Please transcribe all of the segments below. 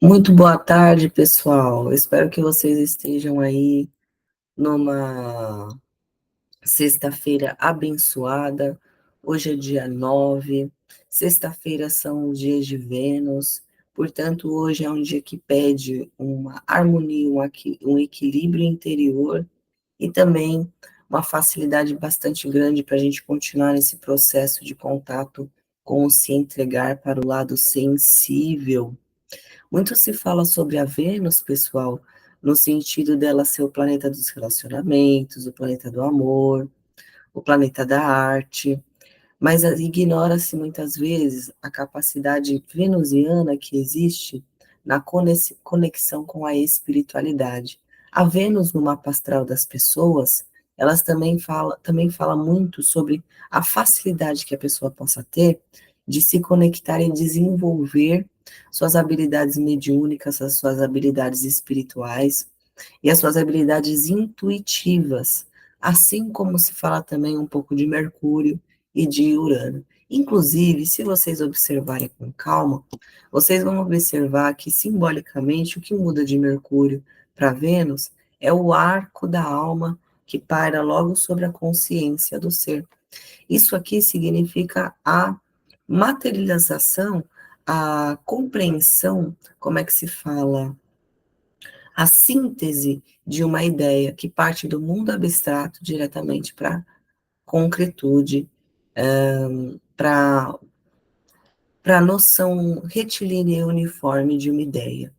Muito boa tarde, pessoal. Espero que vocês estejam aí numa sexta-feira abençoada. Hoje é dia 9. Sexta-feira são os dias de Vênus. Portanto, hoje é um dia que pede uma harmonia, um equilíbrio interior e também uma facilidade bastante grande para a gente continuar nesse processo de contato com o se entregar para o lado sensível. Muito se fala sobre a Vênus, pessoal, no sentido dela ser o planeta dos relacionamentos, o planeta do amor, o planeta da arte, mas ignora-se muitas vezes a capacidade venusiana que existe na conexão com a espiritualidade. A Vênus no mapa astral das pessoas, elas também fala muito sobre a facilidade que a pessoa possa ter de se conectar e desenvolver suas habilidades mediúnicas, as suas habilidades espirituais e as suas habilidades intuitivas, assim como se fala também um pouco de Mercúrio e de Urano. Inclusive, se vocês observarem com calma, vocês vão observar que, simbolicamente, o que muda de Mercúrio para Vênus é o arco da alma que paira logo sobre a consciência do ser. Isso aqui significa a materialização, a compreensão, como é que se fala? A síntese de uma ideia que parte do mundo abstrato diretamente para a concretude, para a noção retilínea e uniforme de uma ideia.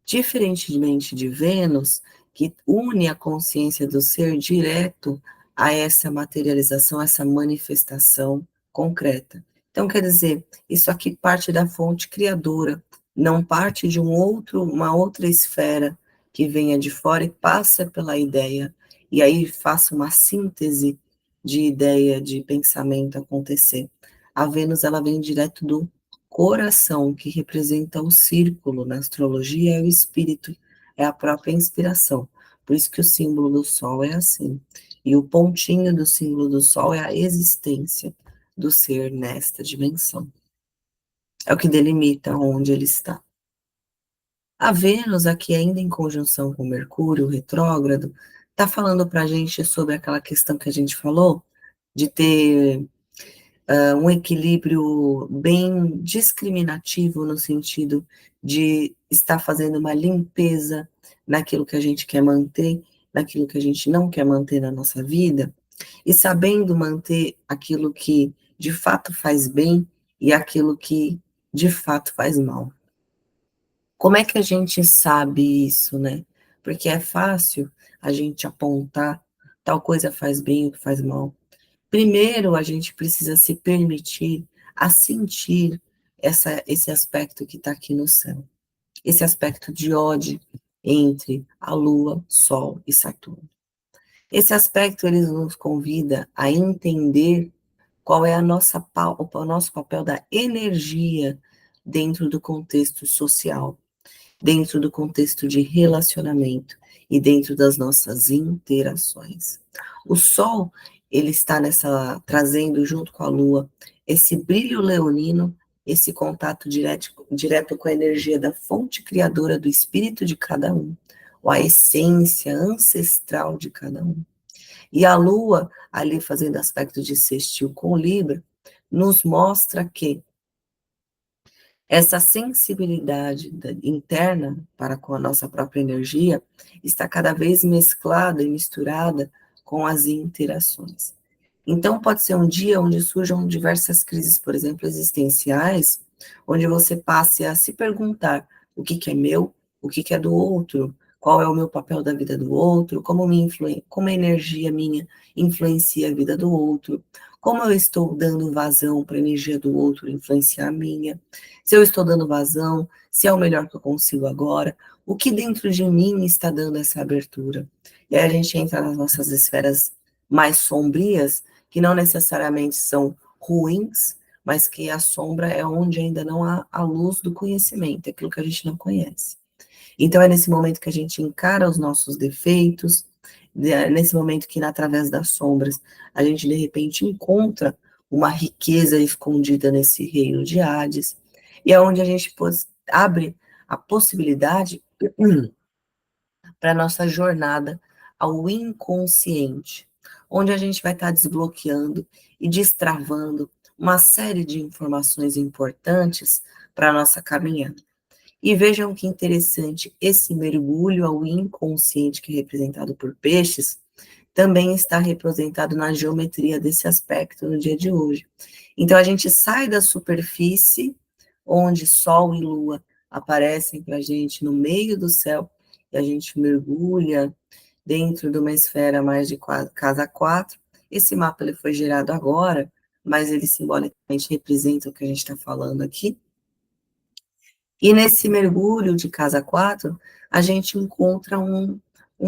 Diferentemente de Vênus, que une a consciência do ser direto a essa materialização, essa manifestação concreta. Então, quer dizer, isso aqui parte da fonte criadora, não parte de uma outra esfera que venha de fora e passa pela ideia, e aí faça uma síntese de ideia, de pensamento acontecer. A Vênus, ela vem direto do coração, que representa o círculo na astrologia, é o espírito, é a própria inspiração. Por isso que o símbolo do Sol é assim. E o pontinho do símbolo do Sol é a existência do ser nesta dimensão. É o que delimita onde ele está. A Vênus, aqui ainda em conjunção com Mercúrio, retrógrado, está falando para a gente sobre aquela questão que a gente falou, de ter um equilíbrio bem discriminativo no sentido de estar fazendo uma limpeza naquilo que a gente quer manter, naquilo que a gente não quer manter na nossa vida, e sabendo manter aquilo que de fato faz bem e aquilo que de fato faz mal. Como é que a gente sabe isso, né? Porque é fácil a gente apontar tal coisa faz bem ou faz mal. Primeiro, a gente precisa se permitir a sentir esse aspecto que está aqui no céu, esse aspecto de ódio entre a Lua, Sol e Saturno. Esse aspecto, ele nos convida a entender qual é o nosso papel da energia dentro do contexto social, dentro do contexto de relacionamento e dentro das nossas interações. O Sol, ele está trazendo junto com a Lua esse brilho leonino, esse contato direto com a energia da fonte criadora do espírito de cada um, ou a essência ancestral de cada um. E a Lua, ali fazendo aspecto de sextil com Libra, nos mostra que essa sensibilidade interna para com a nossa própria energia está cada vez mesclada e misturada com as interações. Então, pode ser um dia onde surjam diversas crises, por exemplo, existenciais, onde você passe a se perguntar o que é meu, o que é do outro, qual é o meu papel da vida do outro, como a energia minha influencia a vida do outro, como eu estou dando vazão para a energia do outro influenciar a minha, se eu estou dando vazão, se é o melhor que eu consigo agora, o que dentro de mim está dando essa abertura. E aí a gente entra nas nossas esferas mais sombrias, que não necessariamente são ruins, mas que a sombra é onde ainda não há a luz do conhecimento, é aquilo que a gente não conhece. Então é nesse momento que a gente encara os nossos defeitos, nesse momento que, através das sombras, a gente de repente encontra uma riqueza escondida nesse reino de Hades, e é onde a gente abre a possibilidade para a nossa jornada ao inconsciente, onde a gente vai estar desbloqueando e destravando uma série de informações importantes para a nossa caminhada. E vejam que interessante, esse mergulho ao inconsciente, que é representado por peixes, também está representado na geometria desse aspecto no dia de hoje. Então, a gente sai da superfície, onde Sol e Lua aparecem para a gente no meio do céu, e a gente mergulha dentro de uma esfera mais de casa 4. Esse mapa ele foi gerado agora, mas ele simbolicamente representa o que a gente está falando aqui. E nesse mergulho de casa 4, a gente encontra um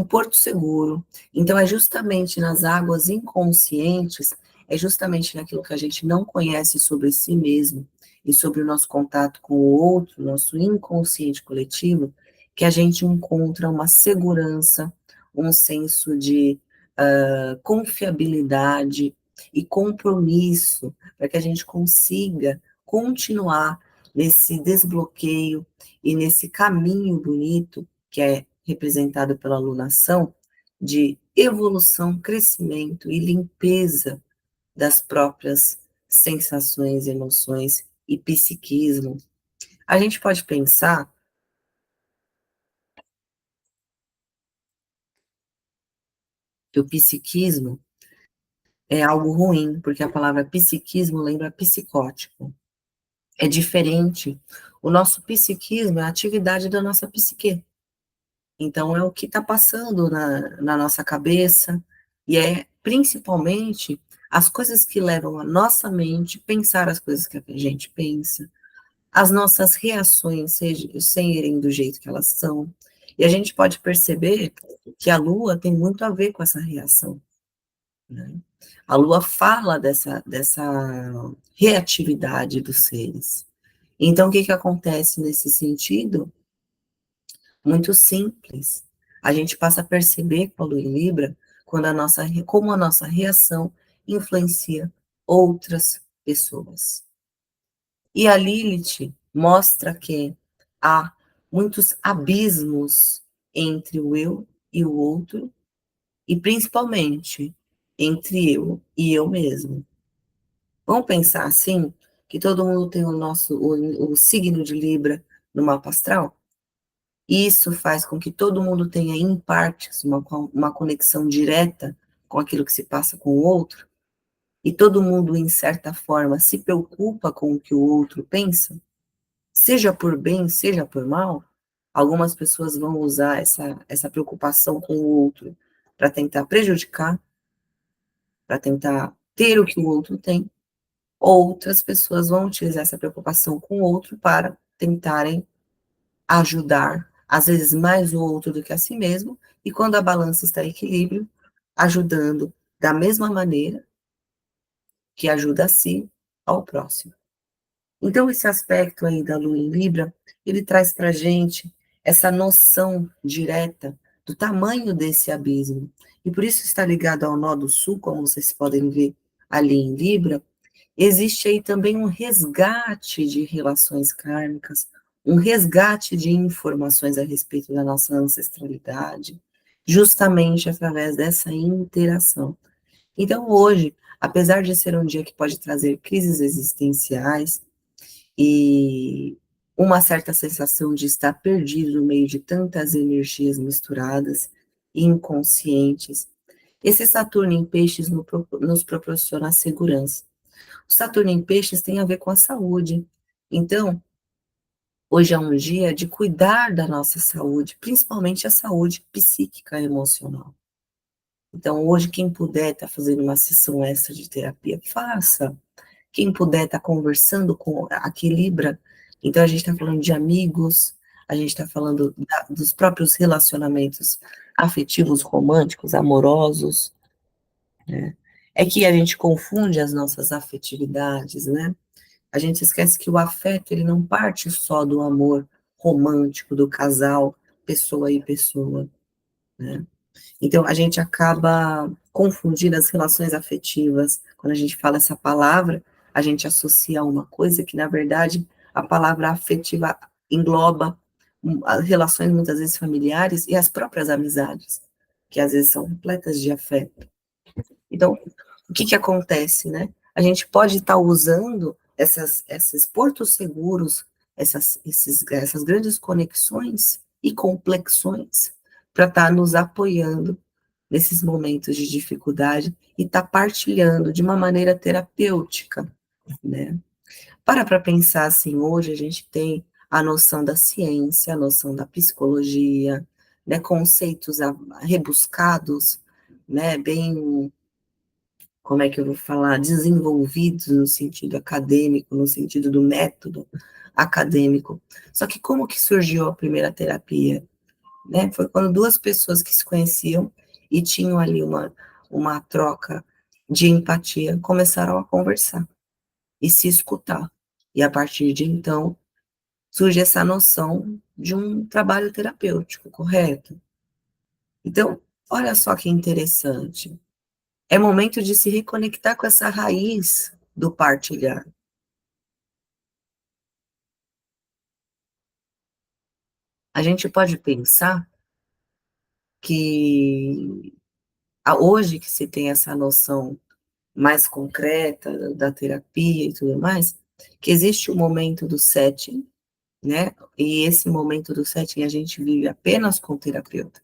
porto seguro. Então, é justamente nas águas inconscientes, é justamente naquilo que a gente não conhece sobre si mesmo e sobre o nosso contato com o outro, nosso inconsciente coletivo, que a gente encontra uma segurança, um senso de confiabilidade e compromisso para que a gente consiga continuar nesse desbloqueio e nesse caminho bonito que é representado pela alunação de evolução, crescimento e limpeza das próprias sensações, emoções e psiquismo. A gente pode pensar que o psiquismo é algo ruim, porque a palavra psiquismo lembra psicótico. É diferente. O nosso psiquismo é a atividade da nossa psique. Então, é o que está passando na nossa cabeça, e é principalmente as coisas que levam a nossa mente a pensar as coisas que a gente pensa, as nossas reações serem do jeito que elas são. E a gente pode perceber que a Lua tem muito a ver com essa reação, né? A Lua fala dessa reatividade dos seres. Então, o que acontece nesse sentido? Muito simples. A gente passa a perceber com a Lua em Libra como a nossa reação influencia outras pessoas. E a Lilith mostra que há muitos abismos entre o eu e o outro, e principalmente entre eu e eu mesmo. Vamos pensar assim, que todo mundo tem o signo de Libra no mapa astral? Isso faz com que todo mundo tenha, em partes, uma conexão direta com aquilo que se passa com o outro, e todo mundo, em certa forma, se preocupa com o que o outro pensa, seja por bem, seja por mal. Algumas pessoas vão usar essa preocupação com o outro para tentar prejudicar, para tentar ter o que o outro tem. Outras pessoas vão utilizar essa preocupação com o outro para tentarem ajudar, às vezes mais o outro do que a si mesmo, e quando a balança está em equilíbrio, ajudando da mesma maneira que ajuda a si, ao próximo. Então, esse aspecto aí da Lua em Libra, ele traz para a gente essa noção direta do tamanho desse abismo. E por isso está ligado ao nó do sul, como vocês podem ver ali em Libra. Existe aí também um resgate de relações kármicas, um resgate de informações a respeito da nossa ancestralidade, justamente através dessa interação. Então, hoje, apesar de ser um dia que pode trazer crises existenciais e uma certa sensação de estar perdido no meio de tantas energias misturadas e inconscientes, esse Saturno em Peixes nos proporciona a segurança. O Saturno em Peixes tem a ver com a saúde. Então, hoje é um dia de cuidar da nossa saúde, principalmente a saúde psíquica e emocional. Então, hoje, quem puder estar fazendo uma sessão extra de terapia, faça. Quem puder estar conversando com a Equilibra. Então, a gente está falando de amigos, a gente está falando dos próprios relacionamentos afetivos, românticos, amorosos, né? É que a gente confunde as nossas afetividades, né? A gente esquece que o afeto, ele não parte só do amor romântico, do casal, pessoa e pessoa, né? Então, a gente acaba confundindo as relações afetivas. Quando a gente fala essa palavra, a gente associa a uma coisa que, na verdade, a palavra afetiva engloba as relações muitas vezes familiares e as próprias amizades, que às vezes são repletas de afeto. Então, o que acontece, né? A gente pode estar usando esses portos seguros, essas grandes conexões e complexões para estar nos apoiando nesses momentos de dificuldade e estar partilhando de uma maneira terapêutica, né? Para pensar assim, hoje a gente tem a noção da ciência, a noção da psicologia, né, conceitos rebuscados, né, bem, como é que eu vou falar, desenvolvidos no sentido acadêmico, no sentido do método acadêmico. Só que como que surgiu a primeira terapia? Né? Foi quando duas pessoas que se conheciam e tinham ali uma troca de empatia começaram a conversar e se escutar. E a partir de então, surge essa noção de um trabalho terapêutico, correto? Então, olha só que interessante. É momento de se reconectar com essa raiz do partilhar. A gente pode pensar que hoje que se tem essa noção mais concreta da terapia e tudo mais, que existe o momento do setting, né? E esse momento do setting a gente vive apenas com o terapeuta.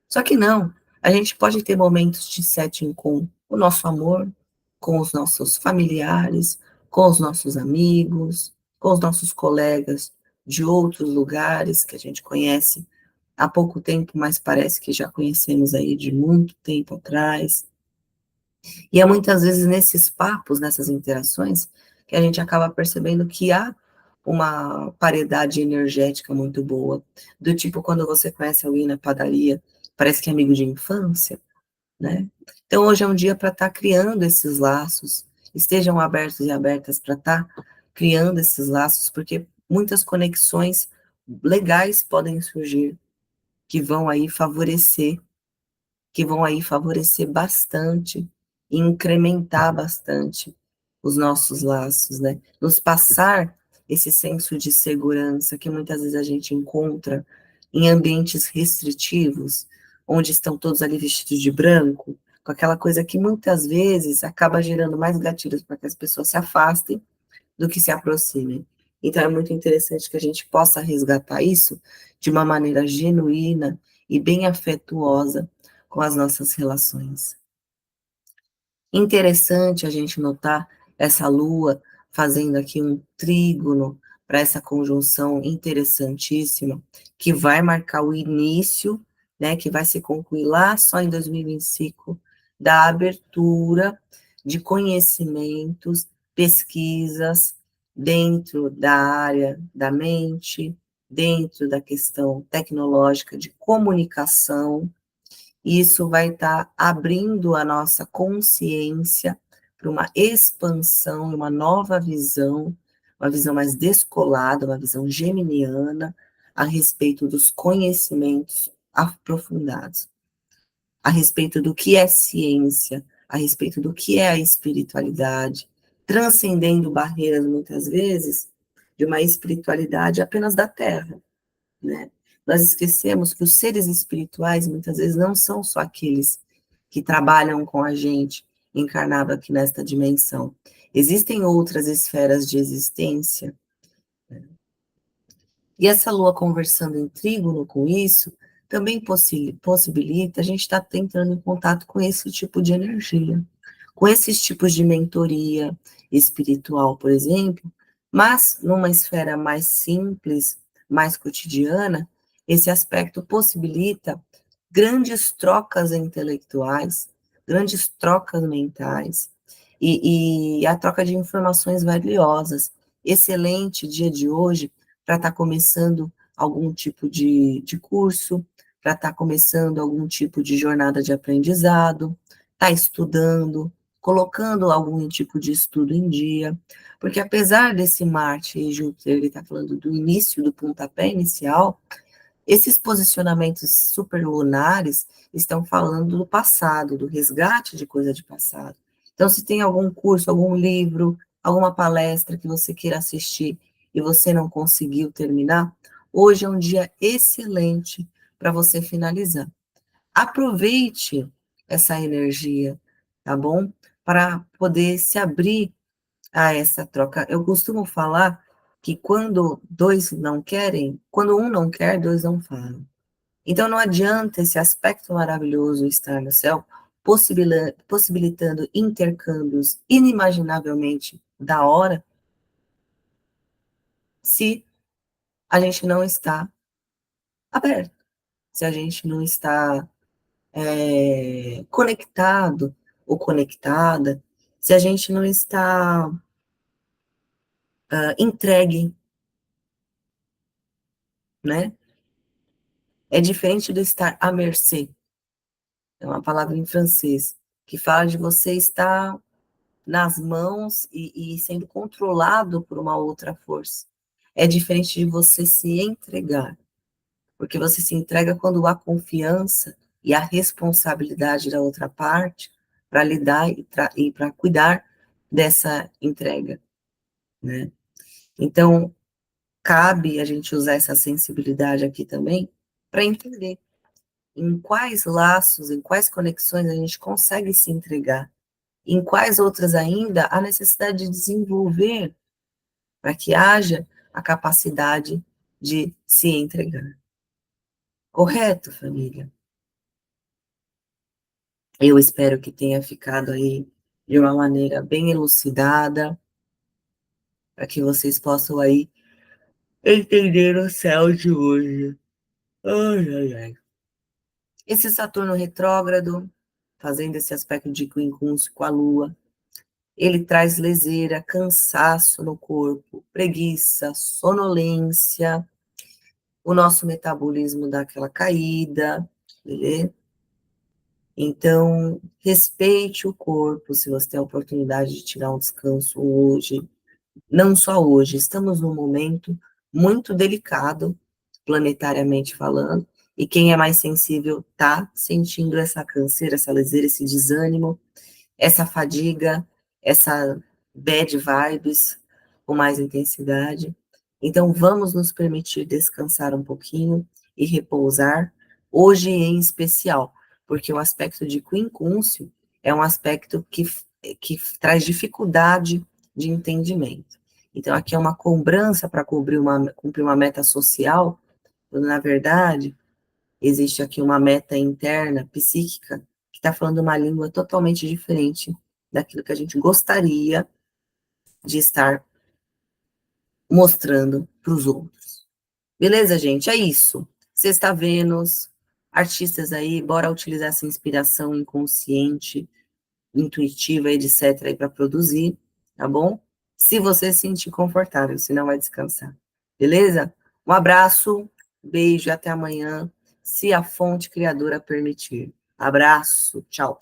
Só que não, a gente pode ter momentos de setting com o nosso amor, com os nossos familiares, com os nossos amigos, com os nossos colegas de outros lugares que a gente conhece há pouco tempo, mas parece que já conhecemos aí de muito tempo atrás. E é muitas vezes nesses papos, nessas interações, que a gente acaba percebendo que há uma paridade energética muito boa, do tipo quando você conhece alguém na padaria, parece que é amigo de infância, né? Então hoje é um dia para estar criando esses laços, estejam abertos e abertas para estar criando esses laços, porque muitas conexões legais podem surgir, que vão aí favorecer bastante, e incrementar bastante os nossos laços, né? Nos passar esse senso de segurança que muitas vezes a gente encontra em ambientes restritivos, onde estão todos ali vestidos de branco, com aquela coisa que muitas vezes acaba gerando mais gatilhos para que as pessoas se afastem do que se aproximem. Então é muito interessante que a gente possa resgatar isso de uma maneira genuína e bem afetuosa com as nossas relações. Interessante a gente notar essa lua fazendo aqui um trígono para essa conjunção interessantíssima, que vai marcar o início, né, que vai se concluir lá só em 2025, da abertura de conhecimentos, pesquisas dentro da área da mente, dentro da questão tecnológica de comunicação. Isso vai estar abrindo a nossa consciência para uma expansão, uma nova visão, uma visão mais descolada, uma visão geminiana, a respeito dos conhecimentos aprofundados, a respeito do que é ciência, a respeito do que é a espiritualidade, transcendendo barreiras, muitas vezes, de uma espiritualidade apenas da Terra, né? Nós esquecemos que os seres espirituais, muitas vezes, não são só aqueles que trabalham com a gente, encarnado aqui nesta dimensão. Existem outras esferas de existência, e essa lua conversando em trígono com isso, também possibilita a gente estar entrando em contato com esse tipo de energia, com esses tipos de mentoria espiritual, por exemplo, mas numa esfera mais simples, mais cotidiana, esse aspecto possibilita grandes trocas intelectuais, grandes trocas mentais e a troca de informações valiosas. Excelente dia de hoje para estar começando algum tipo de curso, para estar começando algum tipo de jornada de aprendizado, estar estudando, colocando algum tipo de estudo em dia, porque apesar desse Marte e Júpiter, ele está falando do início, do pontapé inicial, esses posicionamentos superlunares estão falando do passado, do resgate de coisa de passado. Então, se tem algum curso, algum livro, alguma palestra que você queira assistir e você não conseguiu terminar, Hoje é um dia excelente para você finalizar. Aproveite essa energia, tá bom? Para poder se abrir a essa troca. Eu costumo falar que quando dois não querem, quando um não quer, dois não falam. Então não adianta esse aspecto maravilhoso estar no céu, possibilitando intercâmbios inimaginavelmente da hora, se a gente não está aberto, se a gente não está conectado ou conectada, se a gente não está entregue, né? É diferente do estar à mercê, é uma palavra em francês, que fala de você estar nas mãos e sendo controlado por uma outra força. É diferente de você se entregar, porque você se entrega quando há confiança e a responsabilidade da outra parte para lidar e para cuidar dessa entrega, né? Então, cabe a gente usar essa sensibilidade aqui também para entender em quais laços, em quais conexões a gente consegue se entregar, em quais outras ainda há necessidade de desenvolver para que haja a capacidade de se entregar. Correto, família? Eu espero que tenha ficado aí de uma maneira bem elucidada, para que vocês possam aí entender o céu de hoje. Ai, ai, ai. Esse Saturno retrógrado, fazendo esse aspecto de quincúncio com a Lua, ele traz leseira, cansaço no corpo, preguiça, sonolência, o nosso metabolismo dá aquela caída, beleza? Então, respeite o corpo, se você tem a oportunidade de tirar um descanso hoje. Não só hoje, estamos num momento muito delicado, planetariamente falando, e quem é mais sensível está sentindo essa canseira, essa leseira, esse desânimo, essa fadiga, essa bad vibes com mais intensidade. Então, vamos nos permitir descansar um pouquinho e repousar, hoje em especial, porque o aspecto de quincúncio é um aspecto que traz dificuldade de entendimento. Então, aqui é uma cobrança para cumprir uma meta social, quando, na verdade, existe aqui uma meta interna, psíquica, que está falando uma língua totalmente diferente daquilo que a gente gostaria de estar mostrando para os outros. Beleza, gente? É isso. Sexta Vênus, artistas aí, bora utilizar essa inspiração inconsciente, intuitiva, etc., aí para produzir, tá bom? Se você se sentir confortável, senão vai descansar. Beleza? Um abraço, beijo e até amanhã, se a fonte criadora permitir. Abraço, tchau.